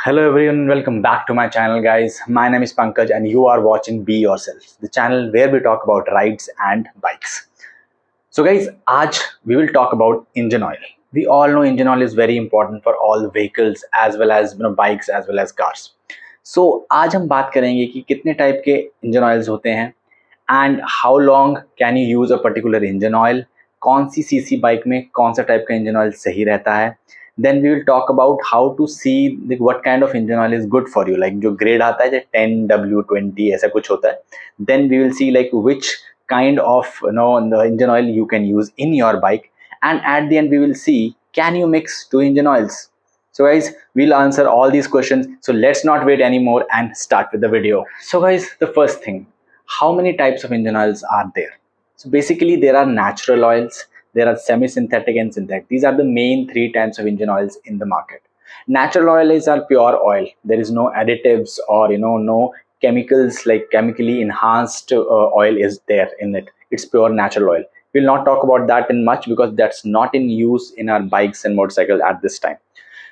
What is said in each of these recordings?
Hello everyone, welcome back to my channel guys. My name is Pankaj and you are watching Be Yourself, the channel where we talk about rides and bikes. So guys, आज we will talk about engine oil. We all know engine oil is very important for all vehicles as well as bikes as well as cars. So आज हम बात करेंगे कि कितने type के engine oils होते हैं and how long can you use a particular engine oil, कौन सी सीसी बाइक में कौन सा टाइप का इंजन ऑयल सही रहता है. Then we will talk about how to see what kind of engine oil is good for you, like जो grade आता है जैसे 10 W20 ऐसा कुछ होता है. Then we will see like which kind of the engine oil you can use in your bike, and at the end we will see can you mix two engine oils. So guys, we'll answer all these questions, so let's not wait anymore and start with the video. So guys, the first thing, how many types of engine oils are there? So basically there are natural oils, there are semi-synthetic and synthetic. These are the main three types of engine oils in the market. Natural oil is our pure oil. There is no additives or no chemicals like chemically enhanced oil is there in it. It's pure natural oil. We'll not talk about that in much because that's not in use in our bikes and motorcycles at this time.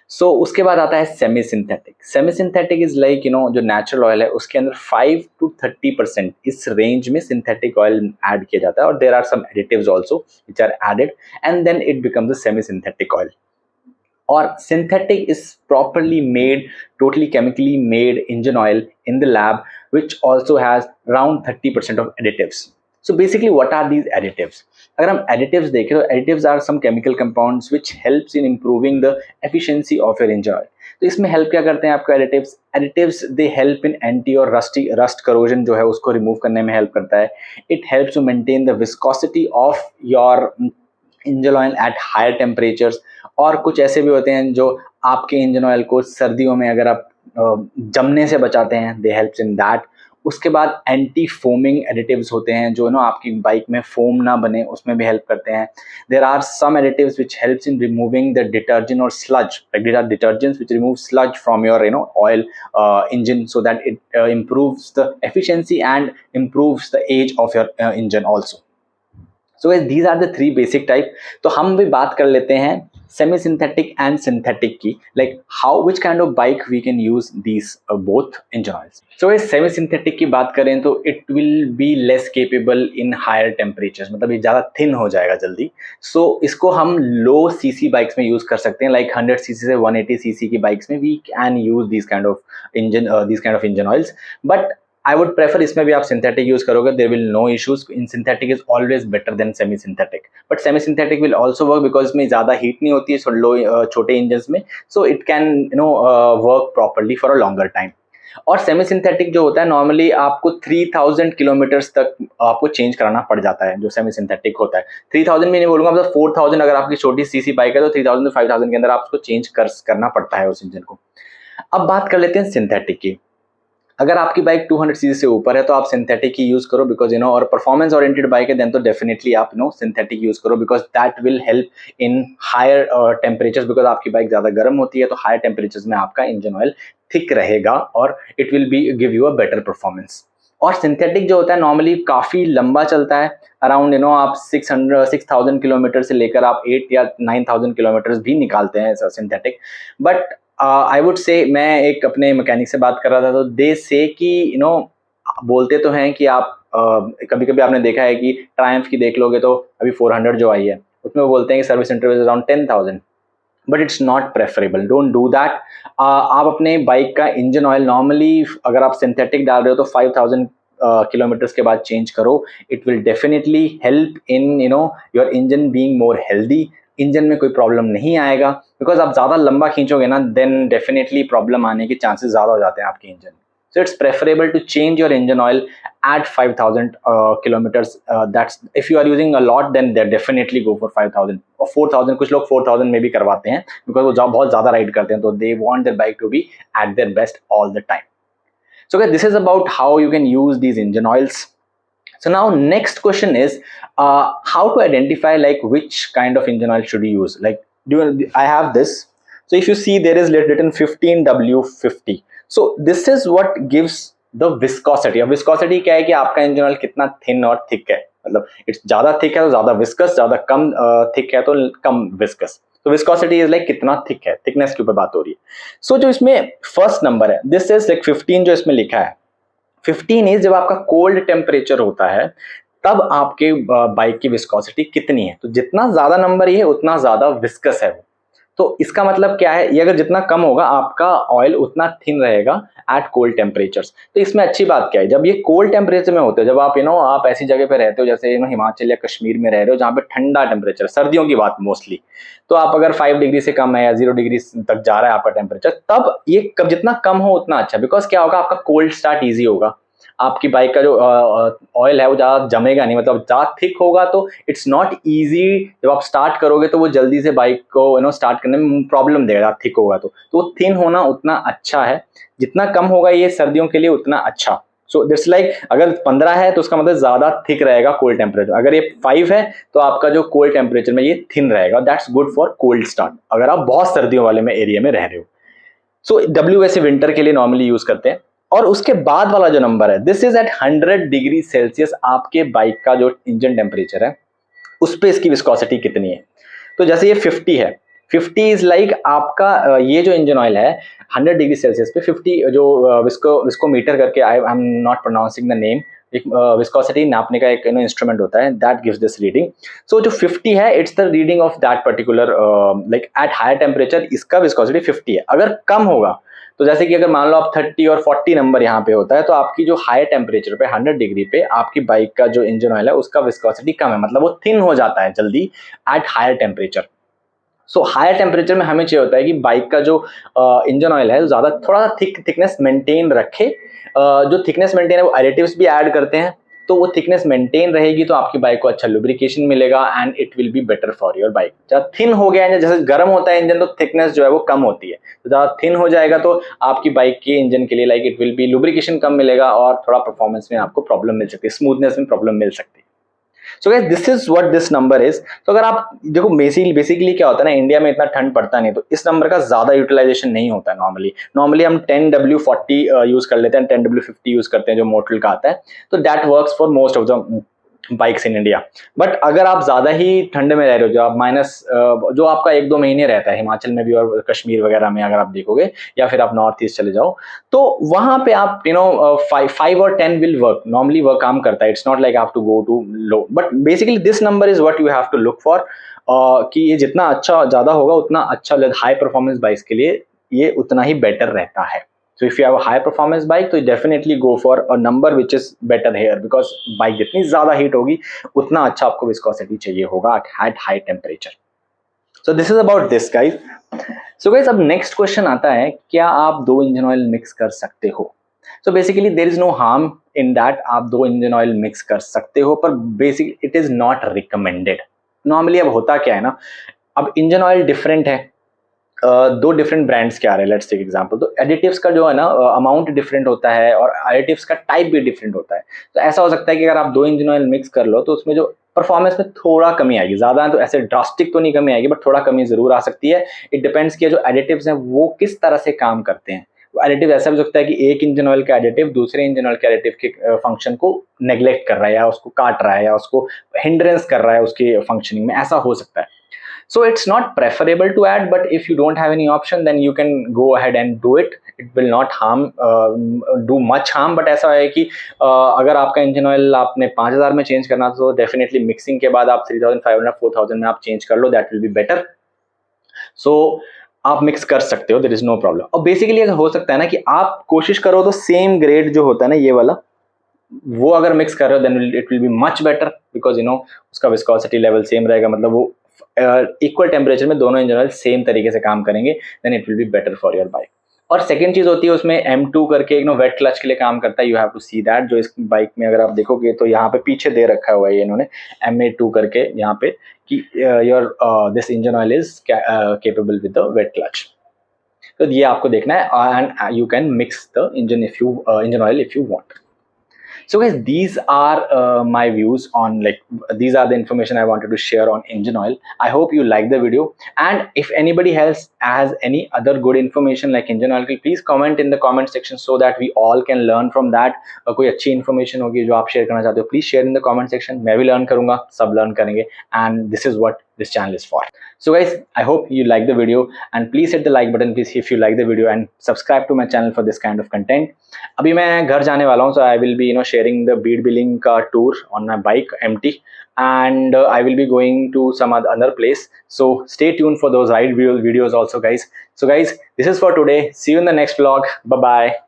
सो उसके बाद आता है semi synthetic. Semi synthetic is like जो natural oil है उसके अंदर 5 to 30% इस range में सिंथेटिक ऑयल ऐड किया जाता है और there are some additives also which are added and then it becomes a semi synthetic oil. और synthetic is properly made, totally chemically made engine oil in the lab, which also has around 30% of additives. So basically what are these additives? अगर हम additives देखें तो additives are some chemical compounds which helps in improving the efficiency of your engine oil. तो इसमें help क्या करते हैं आपको additives? Additives they help in anti और rust corrosion जो है उसको remove करने में help करता है. It helps to maintain the viscosity of your engine oil at higher temperatures. और कुछ ऐसे भी होते हैं जो आपके इंजन ऑयल को सर्दियों में अगर आप जमने से बचाते हैं, दे हेल्प्स इन दैट. उसके बाद एंटी फोमिंग एडिटिव्स होते हैं जो आपकी बाइक में फोम ना बने उसमें भी हेल्प करते हैं. There are some additives which helps in removing the detergent और sludge. There are detergents which remove sludge from your oil engine so that it improves the efficiency and improves the age of your engine also. So guys, these are the three basic type. तो हम भी बात कर लेते हैं semi synthetic and synthetic की, like how which kind of bike we can use these both engine oils. So guys, semi synthetic की बात करें तो it will be less capable in higher temperatures, मतलब ये ज़्यादा thin हो जाएगा जल्दी. So इसको हम low cc बाइक्स में यूज़ कर सकते हैं, like 100 cc से 180 cc की बाइक्स में we can use these kind of engine oils. But I would prefer इसमें भी आप synthetic use करोगे, there will no issues. In synthetic is always better than semi synthetic. But semi synthetic will also work because इसमें ज़्यादा heat नहीं होती है so low छोटे engines में, so it can work properly for a longer time. और semi synthetic जो होता है नॉर्मली आपको 3000 किलोमीटर्स तक आपको चेंज कराना पड़ जाता है. जो सेमी सिंथेटिक होता है 3000 में नहीं बोलूंगा, मतलब 4000 अगर आपकी छोटी सीसी बाइक है तो 3000 से 5000 के अंदर आपको चेंज करना पड़ता है उस इंजन को. अब बात कर लेते हैं सिंथेटिक की. अगर आपकी बाइक 200 सीसी से ऊपर है तो आप सिंथेटिक ही यूज करो बिकॉज और परफॉर्मेंस ओरिएंटेड बाइक है देन तो डेफिनेटली आप सिंथेटिक यूज करो because that will help in higher temperatures. Because आपकी बाइक ज़्यादा गर्म होती है तो हायर टेम्परेचर्स में आपका इंजन ऑयल थिक रहेगा और it will B give you a better performance. और सिंथेटिक जो होता है नॉर्मली काफ़ी लंबा चलता है, अराउंड आप 6000 किलोमीटर से लेकर आप 8 या 9000 किलोमीटर भी निकालते हैं synthetic. But I would say, मैं एक अपने मैकेनिक से बात कर रहा था तो दे से कि बोलते तो हैं कि आप कभी कभी आपने देखा है कि ट्रायम्फ की देख लोगे तो अभी 400 जो आई है उसमें वो बोलते हैं कि service interval around 10,000. But it's not preferable, don't do that. आप अपने बाइक का इंजन ऑयल नॉर्मली अगर आप सिंथेटिक डाल रहे हो तो 5000 किलोमीटर्स के बाद चेंज करो. It will definitely help in your engine being more healthy. Engine में कोई प्रॉब्लम नहीं आएगा बिकॉज आप ज़्यादा लंबा खींचोगे ना देन डेफिनेटली प्रॉब्लम आने के चांसेस ज़्यादा हो जाते हैं आपके engine. So it's preferable to change your engine oil at 5000 kilometers. That's if you are using a lot then they definitely go for 5000 or 4000. कुछ लोग 4000 में भी करवाते हैं बिकॉज वो बहुत ज़्यादा राइड करते हैं तो they want their bike to be at their best all the time. So guys, this is about how you can use these engine oils. So now next question is how to identify like which kind of engine oil should you use. Like I have this. So if you see there is written 15W50. So this is what gives the viscosity. अब viscosity क्या है कि आपका engine oil कितना thin और thick है. मतलब it's ज़्यादा थिक है तो ज़्यादा विस्कस, ज़्यादा कम थिक है तो कम विस्कस. तो विस्कोसिटी इज लाइक कितना थिक है, थिकनेस के ऊपर बात हो रही है. सो जो इसमें फर्स्ट नंबर है, दिस इज लाइक 15 जो इसमें लिखा है. 15 इज जब आपका कोल्ड टेम्परेचर होता है तब आपके बाइक की विस्कोसिटी कितनी है. तो जितना ज्यादा नंबर ये है उतना ज्यादा विस्कस है वो. तो इसका मतलब क्या है, ये अगर जितना कम होगा आपका ऑयल उतना थिन रहेगा एट कोल्ड टेम्परेचर्स. तो इसमें अच्छी बात क्या है, जब ये कोल्ड टेम्परेचर में होते हो, जब आप आप ऐसी जगह पे रहते हो जैसे हिमाचल या कश्मीर में रह रहे हो जहाँ पे ठंडा टेम्परेचर, सर्दियों की बात मोस्टली, तो आप अगर 5 डिग्री से कम है या 0 डिग्री तक जा रहा है आपका टेम्परेचर, तब ये कब जितना कम हो उतना अच्छा. बिकॉज क्या होगा, आपका कोल्ड स्टार्ट ईजी होगा, आपकी बाइक का जो ऑयल है वो ज़्यादा जमेगा नहीं, मतलब ज़्यादा थिक होगा तो इट्स नॉट ईजी. जब आप स्टार्ट करोगे तो वो जल्दी से बाइक को स्टार्ट करने में प्रॉब्लम देगा, थिक होगा तो थिन होना उतना अच्छा है. जितना कम होगा ये सर्दियों के लिए उतना अच्छा. सो दिट्स लाइक अगर 15 है तो उसका मतलब ज़्यादा थिक रहेगा कोल्ड टेम्परेचर. अगर ये 5 है तो आपका जो कोल्ड टेम्परेचर में ये थिन रहेगा. That's good for cold start अगर आप बहुत सर्दियों वाले में एरिया में रह रहे हो. सो डब्ल्यू ऐसे विंटर के लिए नॉर्मली यूज करते हैं. और उसके बाद वाला जो नंबर है, this is at 100 degree Celsius. आपके बाइक का जो इंजन टेम्परेचर है उस पर इसकी विस्कोसिटी कितनी है. तो जैसे ये 50 है, 50 इज लाइक आपका ये जो इंजन ऑयल है 100 डिग्री सेल्सियस पे 50 जो विस्कोमीटर करके, I am not pronouncing the name, एक विस्कोसिटी नापने का एक इंस्ट्रूमेंट होता है, that gives this reading. So जो 50 है it's the reading of that particular like at higher temperature इसका विस्कोसिटी 50 है. अगर कम होगा तो जैसे कि अगर मान लो आप 30 और 40 नंबर यहाँ पे होता है तो आपकी जो हायर टेम्परेचर पे 100 डिग्री पे आपकी बाइक का जो इंजन ऑयल है उसका विस्कोसिटी कम है, मतलब वो थिन हो जाता है जल्दी at higher temperature. So higher temperature में हमें चाहिए होता है कि बाइक का जो इंजन ऑयल है ज़्यादा थोड़ा सा थिकनेस मेंटेन रखे. जो थिकनेस मेंटेन है वो एडिटिव्स भी ऐड करते हैं, तो वो थिकनेस मेंटेन रहेगी तो आपकी बाइक को अच्छा लुब्रिकेशन मिलेगा and it will be better for your bike. जब थिन हो गया है, जैसे गर्म होता है इंजन तो थिकनेस जो है वो कम होती है, तो ज़्यादा थिन हो जाएगा तो आपकी बाइक के इंजन के लिए like it will be lubrication कम मिलेगा और थोड़ा परफॉर्मेंस में आपको प्रॉब्लम मिल सकती है, स्मूथनेस में प्रॉब्लम मिल सकती है. So guys this is what this number is. तो अगर आप देखो बेसिकली क्या होता है ना, इंडिया में इतना ठंड पड़ता नहीं तो इस नंबर का ज्यादा यूटिलाइजेशन नहीं होता है. नॉर्मली हम 10W40 यूज कर लेते हैं, 10W50 यूज करते हैं जो मोटल का आता है, तो that works for most of the bikes in India. But अगर आप ज्यादा ही ठंड में रह रहे हो, जो आप जो आपका 1-2 महीने रहता है हिमाचल में भी और कश्मीर वगैरह में अगर आप देखोगे, या फिर आप नॉर्थ ईस्ट चले जाओ, तो वहां पे आप 5 और 10 विल वर्क, नॉर्मली वर्क काम करता है. It's not like have to go to low, but basically this number is what you have to look for. कि ये जितना अच्छा ज्यादा होगा उतना अच्छा, हाई परफॉर्मेंस बाइक्स के लिए ये उतना ही बेटर रहता है. So if you have a high performance bike, तो definitely go for a number which is better here, because bike जितनी ज़्यादा हीट होगी उतना अच्छा आपको विस्कोसिटी चाहिए होगा at high temperature. So this is about this guys. So guys अब next question आता है, क्या आप 2 इंजन ऑयल मिक्स कर सकते हो. So basically there is no harm in that, आप 2 इंजन ऑयल मिक्स कर सकते हो, पर basically it is not recommended. Normally अब होता क्या है ना, अब इंजन ऑयल डिफरेंट है, 2 डिफरेंट ब्रांड्स के आ रहे हैं, लेट्स टेक एग्जांपल. तो एडिटिव्स का जो है ना अमाउंट डिफरेंट होता है और एडिटिव्स का टाइप भी डिफरेंट होता है. तो ऐसा हो सकता है कि अगर आप 2 इंजन ऑयल मिक्स कर लो तो उसमें जो परफॉर्मेंस में थोड़ा कमी आएगी, ज़्यादा तो ऐसे ड्रास्टिक तो नहीं कमी आएगी, बट थोड़ा कमी जरूर आ सकती है. इट डिपेंड्स कि जो एडिटिव्स हैं वो किस तरह से काम करते हैं. एडिटिव ऐसा भी हो सकता है कि एक इंजन ऑयल का एडिटिव दूसरे इंजन ऑयल के एडिटिव के फंक्शन को नेग्लेक्ट कर रहा है, या उसको काट रहा है, या उसको हिंड्रेंस कर रहा है उसके फंक्शनिंग में, ऐसा हो सकता है. So it's not preferable to add, but if you don't have any option, then you can go ahead and do it. It will not do much harm. But ऐसा है कि अगर आपका इंजन ऑयल आपने 5000 में चेंज करना तो definitely mixing के बाद आप 3500-4000 में आप चेंज कर लो, दैट विल बी बेटर. सो आप मिक्स कर सकते हो, देयर इज नो प्रॉब्लम. और बेसिकली अगर हो सकता है ना कि आप कोशिश करो तो सेम ग्रेड जो होता है ना ये वाला, वो अगर मिक्स कर रहे हो then it will be much better, because उसका विस्कोसिटी लेवल सेम रहेगा, मतलब वो इक्वल टेम्परेचर में दोनों इंजन ऑयल सेम तरीके से काम करेंगे, then it will be better for your bike. और सेकंड चीज होती है उसमें M2 करके एक वेट क्लच के लिए काम करता है. You have to see that. जो इस बाइक में अगर आप देखोगे तो यहाँ पे पीछे दे रखा हुआ है इन्होंने MA2 करके यहाँ पे कि your this engine oil is capable with the wet clutch. तो ये आपको देखना है and you can mix the engine oil if you want. So guys, these are my views on, like, these are the information I wanted to share on engine oil. I hope you like the video, and if anybody else has any other good information like engine oil, please comment in the comment section so that we all can learn from that. कोई अच्छी information होगी जो आप share करना चाहते हो, please share in the comment section. मैं भी learn करूँगा, सब learn करेंगे, and this is what this channel is for. So guys, I hope you like the video, and please hit the like button please if you like the video, and subscribe to my channel for this kind of content. अभी मैं घर जाने वाला हूँ, so I will be sharing the bead billing का tour on my bike MT, and I will be going to some other place. So stay tuned for those ride videos also, guys. So guys, this is for today. See you in the next vlog. Bye bye.